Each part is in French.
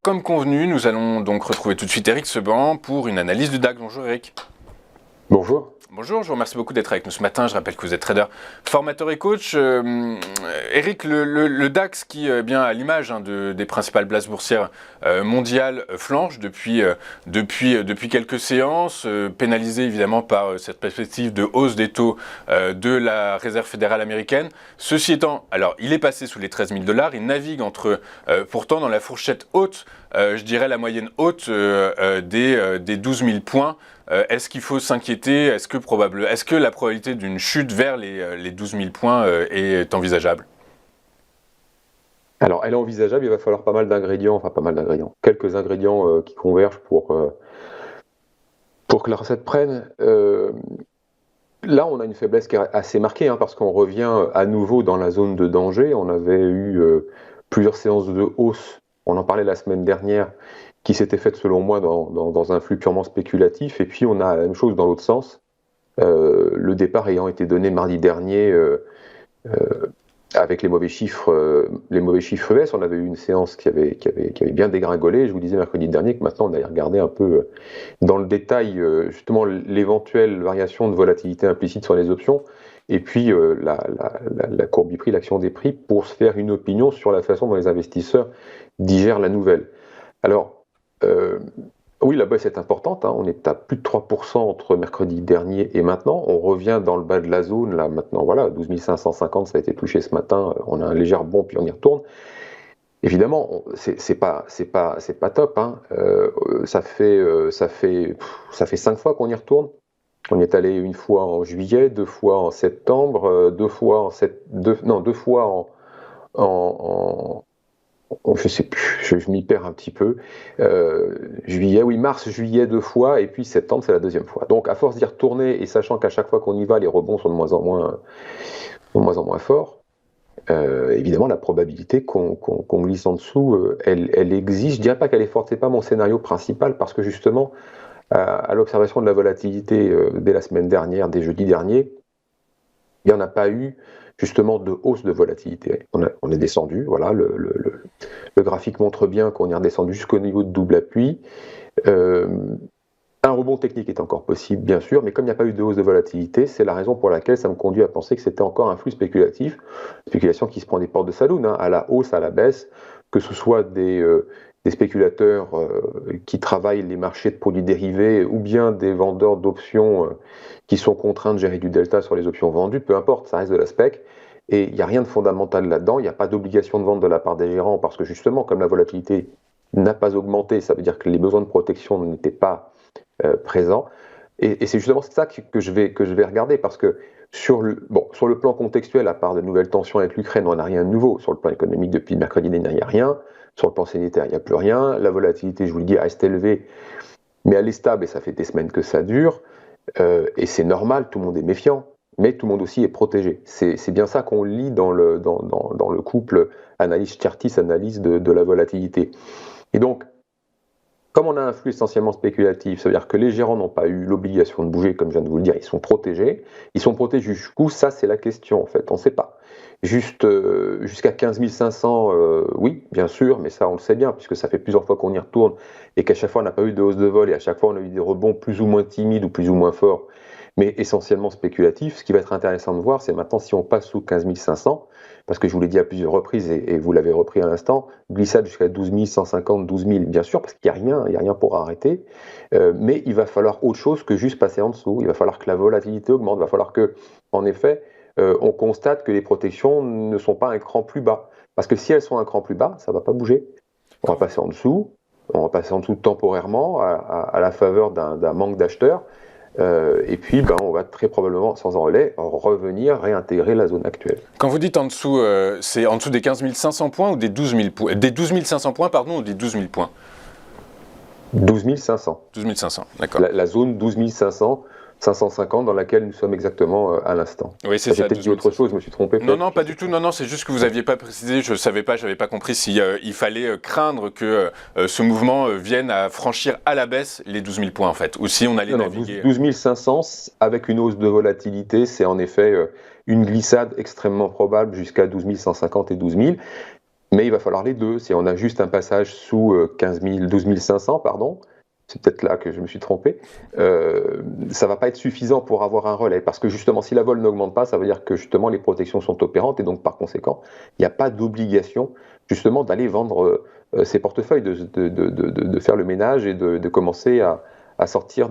comme convenu, nous allons donc retrouver tout de suite Eric Seban pour une analyse du DAX. Bonjour Eric. Bonjour. Bonjour, je vous remercie beaucoup d'être avec nous ce matin. Je rappelle que vous êtes trader, formateur et coach. Eric, le DAX qui, bien à l'image des principales places boursières mondiales, flanche depuis quelques séances, pénalisé évidemment par cette perspective de hausse des taux de la Réserve fédérale américaine. Ceci étant, alors il est passé sous les 13 000 $, il navigue pourtant dans la fourchette haute, je dirais la moyenne haute des 12 000 points. Est-ce qu'il faut s'inquiéter ? Est-ce que la probabilité d'une chute vers les 12 000 points est envisageable ? Alors, elle est envisageable, il va falloir quelques ingrédients qui convergent pour que la recette prenne. Là, on a une faiblesse qui est assez marquée, parce qu'on revient à nouveau dans la zone de danger. On avait eu plusieurs séances de hausse, on en parlait la semaine dernière, qui s'était faite selon moi dans un flux purement spéculatif, et puis on a la même chose dans l'autre sens, le départ ayant été donné mardi dernier avec les mauvais chiffres US. On avait eu une séance qui avait bien dégringolé. Je vous disais mercredi dernier que maintenant on allait regarder un peu dans le détail justement l'éventuelle variation de volatilité implicite sur les options, et puis la courbe du prix, l'action des prix, pour se faire une opinion sur la façon dont les investisseurs digèrent la nouvelle. Alors, oui, la baisse est importante, on est à plus de 3% entre mercredi dernier et maintenant. On revient dans le bas de la zone, là maintenant, voilà, 12 550, ça a été touché ce matin, on a un léger rebond, puis on y retourne. Évidemment, c'est pas top, ça fait 5 fois qu'on y retourne. On y est allé une fois en juillet, 2 fois en septembre, 2 fois je sais plus, je m'y perds un petit peu. Mars, juillet 2 fois, et puis septembre, c'est la deuxième fois. Donc, à force d'y retourner, et sachant qu'à chaque fois qu'on y va, les rebonds sont de moins en moins forts, évidemment, la probabilité qu'on glisse en dessous, elle existe. Je dirais pas qu'elle est forte, c'est pas mon scénario principal, parce que justement, à l'observation de la volatilité dès la semaine dernière, dès jeudi dernier, il n'y en a pas eu justement de hausse de volatilité. On est descendu, voilà, le graphique montre bien qu'on est redescendu jusqu'au niveau de double appui. Un rebond technique est encore possible, bien sûr, mais comme il n'y a pas eu de hausse de volatilité, c'est la raison pour laquelle ça me conduit à penser que c'était encore un flux spéculation qui se prend des portes de saloon, à la hausse, à la baisse, que ce soit des spéculateurs qui travaillent les marchés de produits dérivés, ou bien des vendeurs d'options qui sont contraints de gérer du delta sur les options vendues, peu importe, ça reste de la spec, et il n'y a rien de fondamental là-dedans, il n'y a pas d'obligation de vente de la part des gérants, parce que justement, comme la volatilité n'a pas augmenté, ça veut dire que les besoins de protection n'étaient pas présents, et c'est justement ça que je vais regarder, parce que sur le plan contextuel, à part de nouvelles tensions avec l'Ukraine, on n'a rien de nouveau. Sur le plan économique, depuis mercredi dernier, il n'y a rien. Sur le plan sanitaire, il n'y a plus rien. La volatilité, je vous le dis, reste élevée, mais elle est stable, et ça fait des semaines que ça dure. Et c'est normal, tout le monde est méfiant, mais tout le monde aussi est protégé. C'est bien ça qu'on lit dans le couple analyse Chartis, analyse de la volatilité. Et donc, comme on a un flux essentiellement spéculatif, ça veut dire que les gérants n'ont pas eu l'obligation de bouger, comme je viens de vous le dire, ils sont protégés. Ils sont protégés jusqu'où ? Ça, c'est la question, en fait, on ne sait pas. Jusqu'à 15 500, oui, bien sûr, mais ça, on le sait bien, puisque ça fait plusieurs fois qu'on y retourne, et qu'à chaque fois, on n'a pas eu de hausse de vol, et à chaque fois, on a eu des rebonds plus ou moins timides, ou plus ou moins forts, mais essentiellement spéculatifs. Ce qui va être intéressant de voir, c'est maintenant si on passe sous 15 500, parce que je vous l'ai dit à plusieurs reprises, et vous l'avez repris à l'instant, glissade jusqu'à 12 150, 12 000, bien sûr, parce qu'il n'y a rien pour arrêter, mais il va falloir autre chose que juste passer en dessous. Il va falloir que la volatilité augmente, il va falloir que, en effet, on constate que les protections ne sont pas un cran plus bas. Parce que si elles sont un cran plus bas, ça ne va pas bouger. On va passer en dessous temporairement, à la faveur d'un manque d'acheteurs, et puis on va très probablement, sans en relais, revenir réintégrer la zone actuelle. Quand vous dites en dessous, c'est en dessous des 15 500 points ou des 12 000 points, des 12 500 points, pardon, ou des 12 000 points ? 12 500. 12 500, d'accord. La zone 12 500, 550 dans laquelle nous sommes exactement à l'instant. Oui, c'est ça. J'ai peut-être dit autre chose, je me suis trompé. Non, pas du tout. Non, c'est juste que vous n'aviez pas précisé. Je ne savais pas, je n'avais pas compris si il fallait craindre que ce mouvement vienne à franchir à la baisse les 12 000 points, en fait. Ou si on allait naviguer. 12 500, avec une hausse de volatilité, c'est en effet une glissade extrêmement probable jusqu'à 12 150 et 12 000. Mais il va falloir les deux. Si on a juste un passage sous 15 000, 12 500, pardon, c'est peut-être là que je me suis trompé, ça ne va pas être suffisant pour avoir un relais. Parce que justement, si la vol n'augmente pas, ça veut dire que justement les protections sont opérantes et donc par conséquent, il n'y a pas d'obligation justement d'aller vendre ses portefeuilles, de faire le ménage et de commencer à sortir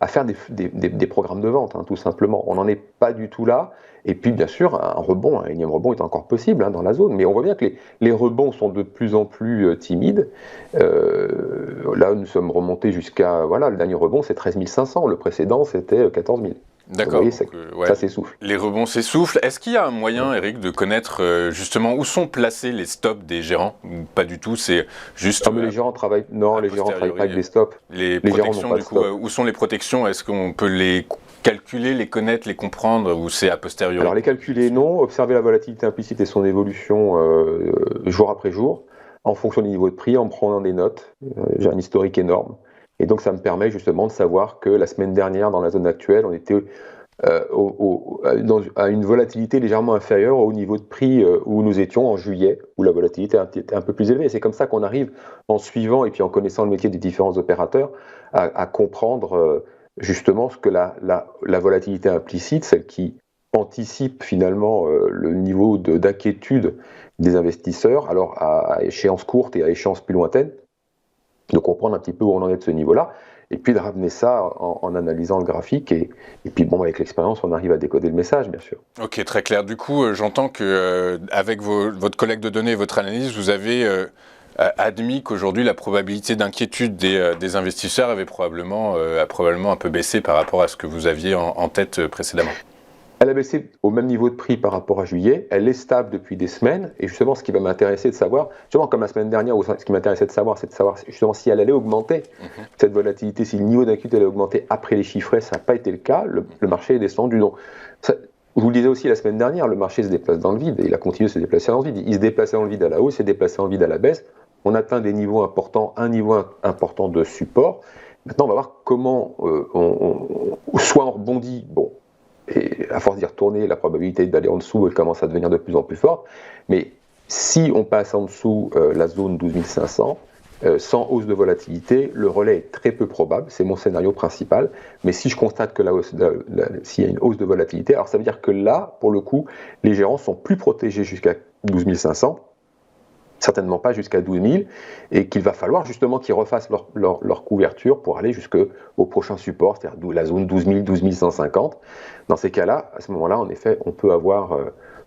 à faire des programmes de vente, hein, tout simplement. On n'en est pas du tout là. Et puis, bien sûr, un énième rebond est encore possible, hein, dans la zone. Mais on voit bien que les rebonds sont de plus en plus timides. Là, nous sommes remontés jusqu'à... Voilà, le dernier rebond, c'est 13 500. Le précédent, c'était 14 000. D'accord. Vous voyez, ça s'essouffle. Les rebonds s'essoufflent. Est-ce qu'il y a un moyen, Eric, de connaître justement où sont placés les stops des gérants? Ou pas du tout, c'est juste... Non, mais les gérants travaillent... Non, les gérants ne travaillent pas avec des stops. Les protections, du coup, où sont les protections? Est-ce qu'on peut les calculer, les connaître, les comprendre, ou c'est a posteriori? Alors, les calculer, non. Observer la volatilité implicite et son évolution jour après jour, en fonction du niveau de prix, en prenant des notes. J'ai un historique énorme. Et donc, ça me permet justement de savoir que la semaine dernière, dans la zone actuelle, on était à une volatilité légèrement inférieure au niveau de prix où nous étions en juillet, où la volatilité était un peu plus élevée. Et c'est comme ça qu'on arrive, en suivant et puis en connaissant le métier des différents opérateurs, à comprendre justement ce que la volatilité implicite, celle qui anticipe finalement le niveau d'inquiétude des investisseurs, alors à échéance courte et à échéance plus lointaine, de comprendre un petit peu où on en est de ce niveau-là, et puis de ramener ça en analysant le graphique, et puis bon, avec l'expérience, on arrive à décoder le message, bien sûr. Ok, très clair. Du coup, j'entends que avec votre collecte de données et votre analyse, vous avez admis qu'aujourd'hui, la probabilité d'inquiétude des investisseurs a probablement un peu baissé par rapport à ce que vous aviez en tête précédemment. Elle a baissé au même niveau de prix par rapport à juillet, elle est stable depuis des semaines, et justement ce qui va m'intéresser de savoir, justement comme la semaine dernière, ce qui m'intéressait de savoir, c'est de savoir justement si elle allait augmenter, cette volatilité, si le niveau d'inquiétude allait augmenter après les chiffrés. Ça n'a pas été le cas, le marché est descendu. Donc, ça, je vous le disais aussi la semaine dernière, le marché se déplace dans le vide, et il a continué de se déplacer dans le vide. Il se déplaçait dans le vide à la hausse, il s'est déplacé dans le vide à la baisse, on atteint des niveaux importants, un niveau important de support. Maintenant on va voir comment soit on rebondit, bon, et à force d'y retourner, la probabilité d'aller en dessous, elle commence à devenir de plus en plus forte. Mais si on passe en dessous la zone 12 500, sans hausse de volatilité, le relais est très peu probable. C'est mon scénario principal. Mais si je constate que s'il y a une hausse de volatilité, alors ça veut dire que là, pour le coup, les gérants sont plus protégés jusqu'à 12 500. Certainement pas jusqu'à 12 000, et qu'il va falloir justement qu'ils refassent leur couverture pour aller jusqu'au prochain support, c'est-à-dire la zone 12 000, 12 150. Dans ces cas-là, à ce moment-là, en effet, on peut avoir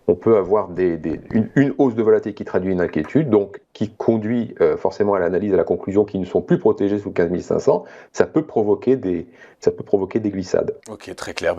une hausse de volatilité qui traduit une inquiétude, donc qui conduit forcément à l'analyse, à la conclusion qu'ils ne sont plus protégés sous 15 500. Ça peut provoquer des glissades. Ok, très clair.